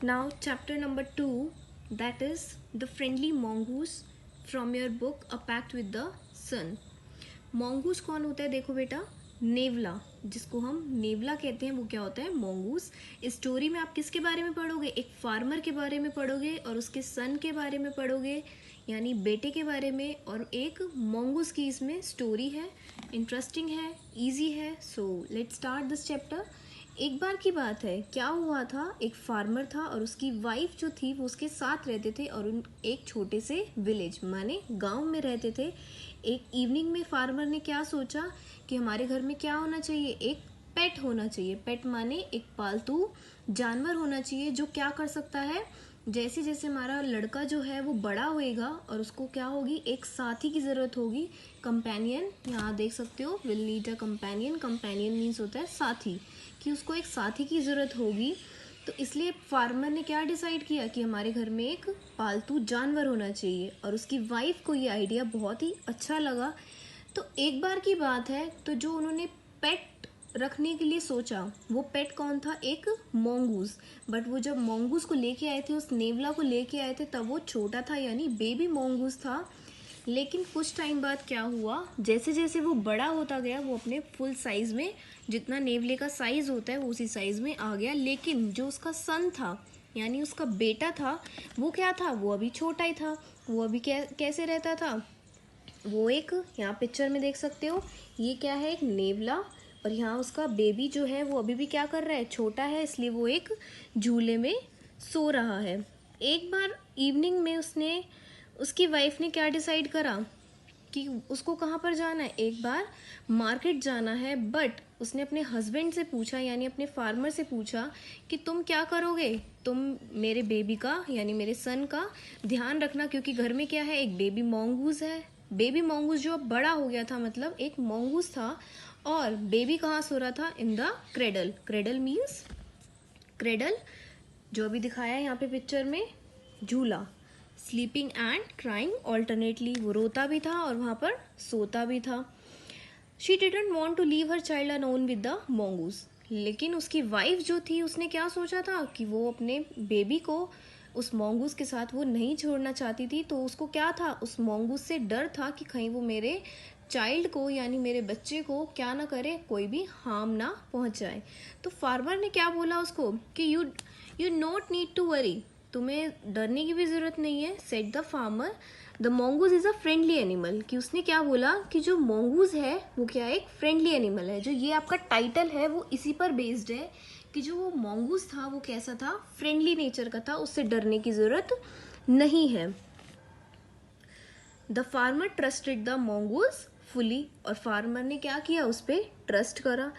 Now, chapter number 2, that is the friendly mongoose from your book A Pact with the Sun. mongoose कौन होता है? देखो बेटा, नेवला, जिसको हम नेवला कहते हैं, वो क्या होता है? mongoose. इस स्टोरी में आप किसके बारे में पढ़ोगे? एक फार्मर के बारे में पढ़ोगे और उसके सन के बारे में पढ़ोगे, यानी बेटे के बारे में. और एक mongoose की इसमें स्टोरी है. इंटरेस्टिंग है, ईजी है. So let's start this chapter. एक बार की बात है, क्या हुआ था, एक फार्मर था और उसकी वाइफ जो थी वो उसके साथ रहते थे और उन एक छोटे से विलेज माने गांव में रहते थे. एक इवनिंग में फार्मर ने क्या सोचा कि हमारे घर में क्या होना चाहिए? एक पेट होना चाहिए. पेट माने एक पालतू जानवर होना चाहिए जो क्या कर सकता है, जैसे जैसे हमारा लड़का जो है वो बड़ा होएगा और उसको क्या होगी, एक साथी की ज़रूरत होगी. कंपेनियन, यहाँ देख सकते हो, will need a companion. Companion means होता है साथी, कि उसको एक साथी की ज़रूरत होगी. तो इसलिए फार्मर ने क्या डिसाइड किया कि हमारे घर में एक पालतू जानवर होना चाहिए. और उसकी वाइफ को ये आइडिया बहुत ही अच्छा लगा. तो एक बार की बात है, तो जो उन्होंने पेट रखने के लिए सोचा, वो पेट कौन था? एक मोंगूस. बट वो जब मोंगूस को लेके आए थे, उस नेवला को लेके आए थे, तब वो छोटा था, यानी बेबी मोंगूस था. लेकिन कुछ टाइम बाद क्या हुआ, जैसे जैसे वो बड़ा होता गया, वो अपने फुल साइज में, जितना नेवले का साइज होता है वो उसी साइज में आ गया. लेकिन जो उसका सन था, यानी उसका बेटा था, वो क्या था? वो अभी छोटा ही था. वो अभी कैसे रहता था? वो एक, यहाँ पिक्चर में देख सकते हो, ये क्या है? एक नेवला. और यहाँ उसका बेबी जो है वो अभी भी क्या कर रहा है? छोटा है, इसलिए वो एक झूले में सो रहा है. एक बार इवनिंग में उसकी वाइफ ने क्या डिसाइड करा कि उसको कहाँ पर जाना है? एक बार मार्केट जाना है. बट उसने अपने हस्बैंड से पूछा, यानी अपने फार्मर से पूछा कि तुम क्या करोगे? तुम मेरे बेबी का, यानी मेरे सन का ध्यान रखना, क्योंकि घर में क्या है? एक बेबी मोंगूस है. बेबी मोंगूस जो अब बड़ा हो गया था, मतलब एक मोंगूस था. और बेबी कहाँ सो रहा था? In the cradle. Cradle means cradle, जो अभी दिखाया है यहाँ पे पिक्चर में, झूला. स्लीपिंग एंड क्राइंग ऑल्टरनेटली, वो रोता भी था और वहाँ पर सोता भी था. She didn't want to leave her child alone with the mongoose. लेकिन उसकी वाइफ जो थी, उसने क्या सोचा था कि वो अपने बेबी को उस मोंगूस के साथ वो नहीं छोड़ना चाहती थी. तो उसको क्या था? उस मोंगूस से डर था कि कहीं वो मेरे चाइल्ड को, यानी मेरे बच्चे को क्या ना करे, कोई भी हार्म ना पहुंचाए. तो फार्मर ने क्या बोला उसको कि you not need to worry, तुम्हें डरने की भी ज़रूरत नहीं है. Said the farmer, the mongoose is a friendly animal. कि उसने क्या बोला कि जो मोंगूज है वो क्या है? एक फ्रेंडली एनिमल है. जो ये आपका टाइटल है वो इसी पर बेस्ड है कि जो वो मोंगूज था वो कैसा था? फ्रेंडली नेचर का था, उससे डरने की ज़रूरत नहीं है. The farmer trusted the mongoose fully. और फार्मर ने क्या किया? उस पर ट्रस्ट करा.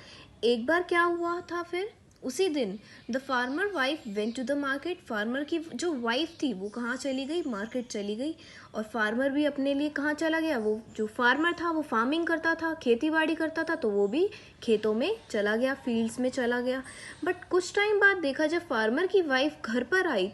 एक बार क्या हुआ था फिर, उसी दिन the farmer wife went to the market. Farmer की जो वाइफ थी वो कहाँ चली गई? मार्केट चली गई. और फार्मर भी अपने लिए कहाँ चला गया? वो जो फार्मर था वो फार्मिंग करता था, खेती बाड़ी करता था, तो वो भी खेतों में चला गया, फील्ड्स में चला गया. बट कुछ टाइम बाद देखा, जब फार्मर की वाइफ घर पर आई,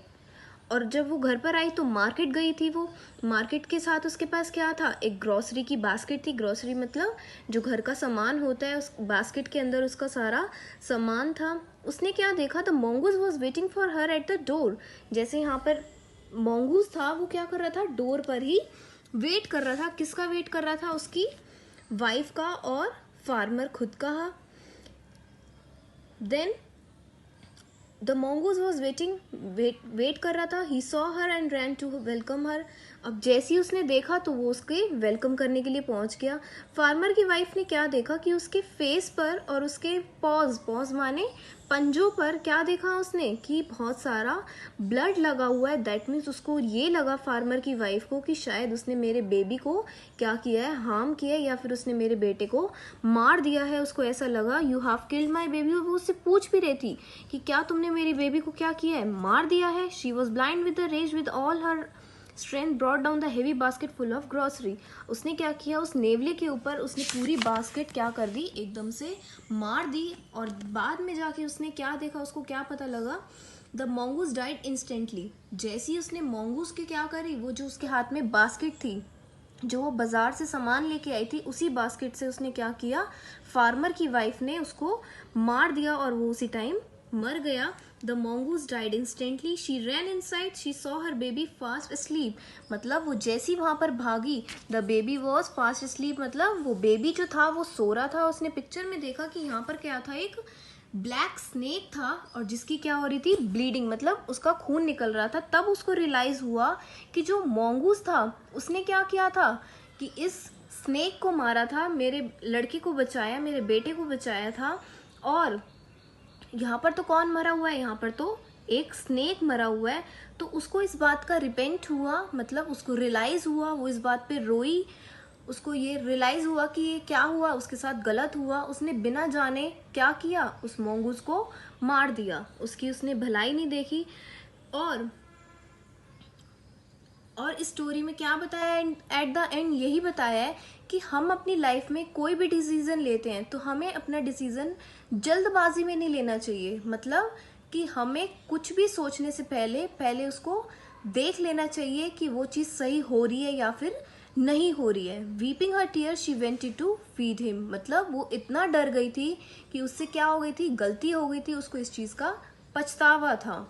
और जब वो घर पर आई तो मार्केट गई थी. वो मार्केट के साथ उसके पास क्या था? एक ग्रॉसरी की बास्केट थी. ग्रॉसरी मतलब जो घर का सामान होता है, उस बास्केट के अंदर उसका सारा सामान था. उसने क्या देखा? The mongoose was waiting for her at the door. जैसे यहाँ पर मोंगूज था, वो क्या कर रहा था? डोर पर ही वेट कर रहा था. किसका वेट कर रहा था? उसकी वाइफ का और फार्मर खुद का. Then the mongoose was wait कर रहा था. He saw her and ran to welcome her. अब जैसे ही उसने देखा तो वो उसके वेलकम करने के लिए पहुंच गया. फार्मर की वाइफ ने क्या देखा कि उसके फेस पर और उसके पॉज माने पंजों पर क्या देखा उसने? कि बहुत सारा ब्लड लगा हुआ है. दैट मीन्स उसको ये लगा, फार्मर की वाइफ को, कि शायद उसने मेरे बेबी को क्या किया है? हार्म किया है, या फिर उसने मेरे बेटे को मार दिया है. उसको ऐसा लगा, you have killed my baby. और वो उससे पूछ भी रही थी कि क्या तुमने मेरी बेबी को क्या किया है? मार दिया है. She was blind with the rage, with all her strength brought down the heavy basket full of grocery. उसने क्या किया? उस नेवले के ऊपर उसने पूरी बास्केट क्या कर दी? एकदम से मार दी. और बाद में जाके उसने क्या देखा? उसको क्या पता लगा? The मोंगूस died instantly. जैसे ही उसने मोंगूस के क्या करी, वो जो उसके हाथ में बास्केट थी, जो वो बाजार से सामान लेके आई थी, उसी बास्केट से उसने क्या किया? फार्मर की वाइफ ने उसको मार दिया और वो उसी टाइम मर गया। The mongoose died instantly. She ran inside. She saw her baby fast asleep. मतलब वो जैसी वहां पर भागी, the baby was fast asleep, मतलब वो बेबी जो था वो सो रहा था। उसने पिक्चर में देखा कि यहाँ पर क्या था, एक ब्लैक स्नेक था और जिसकी क्या हो रही थी, ब्लीडिंग, मतलब उसका खून निकल रहा था। तब उसको रियलाइज हुआ कि जो mongoose था उसने क्या किया था कि इस स्नेक को मारा था, मेरे लड़के को बचाया, मेरे बेटे को बचाया था। और यहाँ पर तो कौन मरा हुआ है, यहाँ पर तो एक स्नेक मरा हुआ है। तो उसको इस बात का रिपेंट हुआ, मतलब उसको रियलाइज हुआ, वो इस बात पे रोई। उसको ये रियलाइज हुआ कि ये क्या हुआ, उसके साथ गलत हुआ। उसने बिना जाने क्या किया, उस mongoose को मार दिया। उसकी उसने भलाई नहीं देखी। और इस स्टोरी में क्या बताया है, एट द एंड यही बताया है कि हम अपनी लाइफ में कोई भी डिसीजन लेते हैं तो हमें अपना डिसीजन जल्दबाजी में नहीं लेना चाहिए। मतलब कि हमें कुछ भी सोचने से पहले उसको देख लेना चाहिए कि वो चीज़ सही हो रही है या फिर नहीं हो रही है। Weeping her tear she went to feed him, मतलब वो इतना डर गई थी कि उससे क्या हो गई थी, गलती हो गई थी, उसको इस चीज़ का पछतावा था।